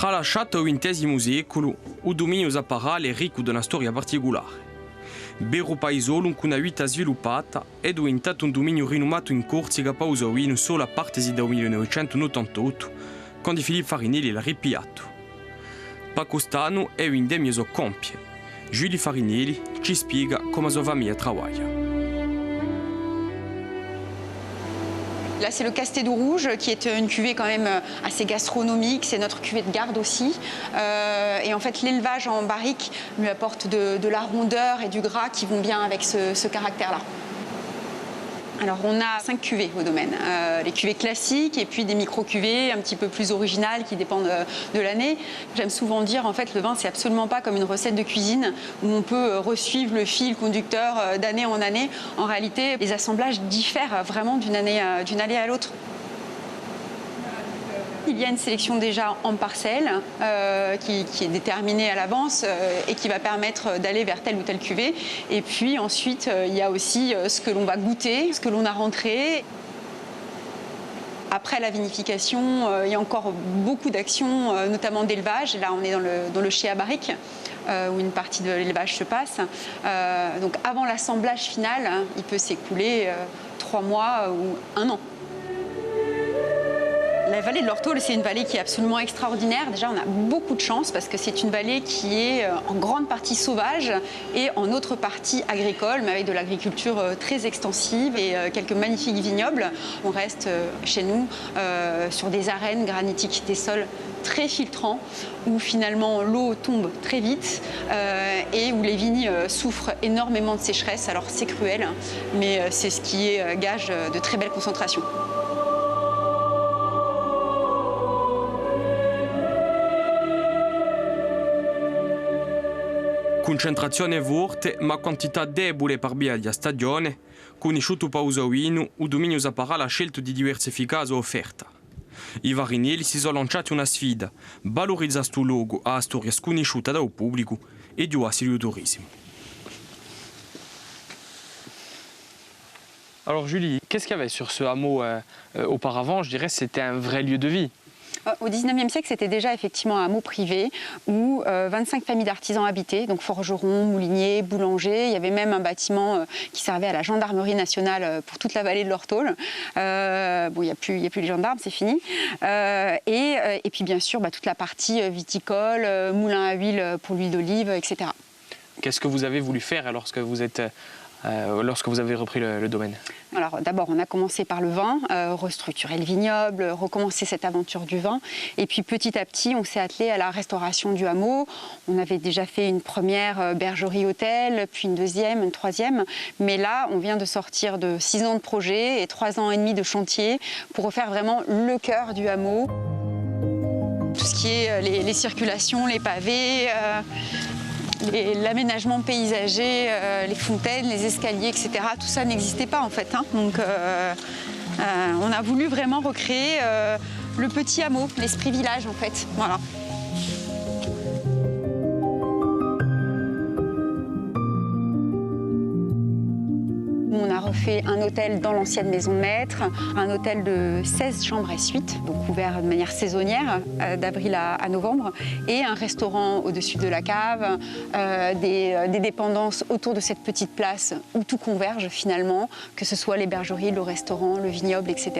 lasciato il XX secolo, il dominio zaparale è ricco di una storia particolare. Vero paesolo con una vita sviluppata è diventato un dominio rinomato in Corsica Pausawino solo a partire dal 1988, quando Filippo Farinelli l'ha ripiato. Pacostano è un dei miei compie. Giulio Farinelli ci spiega come sua famiglia lavora. Là, c'est le Castédou rouge, qui est une cuvée quand même assez gastronomique. C'est notre cuvée de garde aussi. Et en fait, l'élevage en barrique lui apporte de la rondeur et du gras qui vont bien avec ce caractère-là. Alors, on a 5 cuvées au domaine. Les cuvées classiques et puis des micro-cuvées un petit peu plus originales qui dépendent de l'année. J'aime souvent dire, en fait, le vin, c'est absolument pas comme une recette de cuisine où on peut resuivre le fil conducteur d'année en année. En réalité, les assemblages diffèrent vraiment d'une année à l'autre. Il y a une sélection déjà en parcelle qui est déterminée à l'avance et qui va permettre d'aller vers telle ou telle cuvée. Et puis ensuite, il y a aussi ce que l'on va goûter, ce que l'on a rentré. Après la vinification, il y a encore beaucoup d'actions, notamment d'élevage. Là, on est dans le chai à barrique, où une partie de l'élevage se passe. Donc avant l'assemblage final, il peut s'écouler 3 mois ou 1 an. La vallée de l'Ortole, c'est une vallée qui est absolument extraordinaire. Déjà, on a beaucoup de chance parce que c'est une vallée qui est en grande partie sauvage et en autre partie agricole, mais avec de l'agriculture très extensive et quelques magnifiques vignobles. On reste chez nous sur des arènes granitiques, des sols très filtrants, où finalement l'eau tombe très vite et où les vignes souffrent énormément de sécheresse. Alors c'est cruel, mais c'est ce qui est gage de très belles concentrations. Concentrazione forte ma quantità debole per via della stagione, conosciuto Pausawino, il dominio zaparale ha scelto di diversificare la sua offerta. I Farinelli si sono lanciati una sfida, valorizzare questo luogo a storia sconosciuta dal pubblico e di un turismo. Alors Julie, qu'est-ce qu'il y avait sur ce hameau auparavant? Je dirais que c'était un vrai lieu de vie. Au XIXe siècle, c'était déjà effectivement un hameau privé où 25 familles d'artisans habitaient, donc forgerons, mouliniers, boulangers. Il y avait même un bâtiment qui servait à la gendarmerie nationale pour toute la vallée de l'Ortole. Bon, il n'y a plus les gendarmes, c'est fini. Et puis bien sûr, toute la partie viticole, moulin à huile pour l'huile d'olive, etc. Qu'est-ce que vous avez voulu faire lorsque vous avez repris le domaine? Alors d'abord, on a commencé par le vin, restructurer le vignoble, recommencer cette aventure du vin. Et puis petit à petit, on s'est attelé à la restauration du hameau. On avait déjà fait une première bergerie-hôtel, puis une deuxième, une troisième. Mais là, on vient de sortir de 6 ans de projet et 3 ans et demi de chantier pour refaire vraiment le cœur du hameau. Tout ce qui est les circulations, les pavés... l'aménagement paysager, les fontaines, les escaliers, etc. Tout ça n'existait pas en fait. Donc on a voulu vraiment recréer le petit hameau, l'esprit village en fait. Voilà. On a refait un hôtel dans l'ancienne maison de maître, un hôtel de 16 chambres et suites, donc ouvert de manière saisonnière, d'avril à novembre, et un restaurant au-dessus de la cave, des dépendances autour de cette petite place où tout converge finalement, que ce soit les bergeries, le restaurant, le vignoble, etc.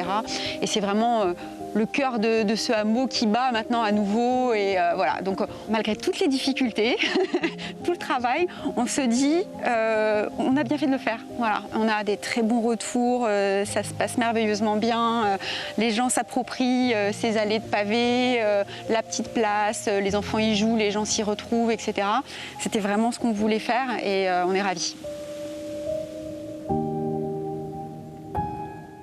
Et c'est vraiment le cœur de ce hameau qui bat maintenant à nouveau. Et voilà. Donc malgré toutes les difficultés, tout le travail, on se dit on a bien fait de le faire. Voilà. On a des très bons retours, ça se passe merveilleusement bien. Les gens s'approprient ces allées de pavés, la petite place, les enfants y jouent, les gens s'y retrouvent, etc. C'était vraiment ce qu'on voulait faire et on est ravis.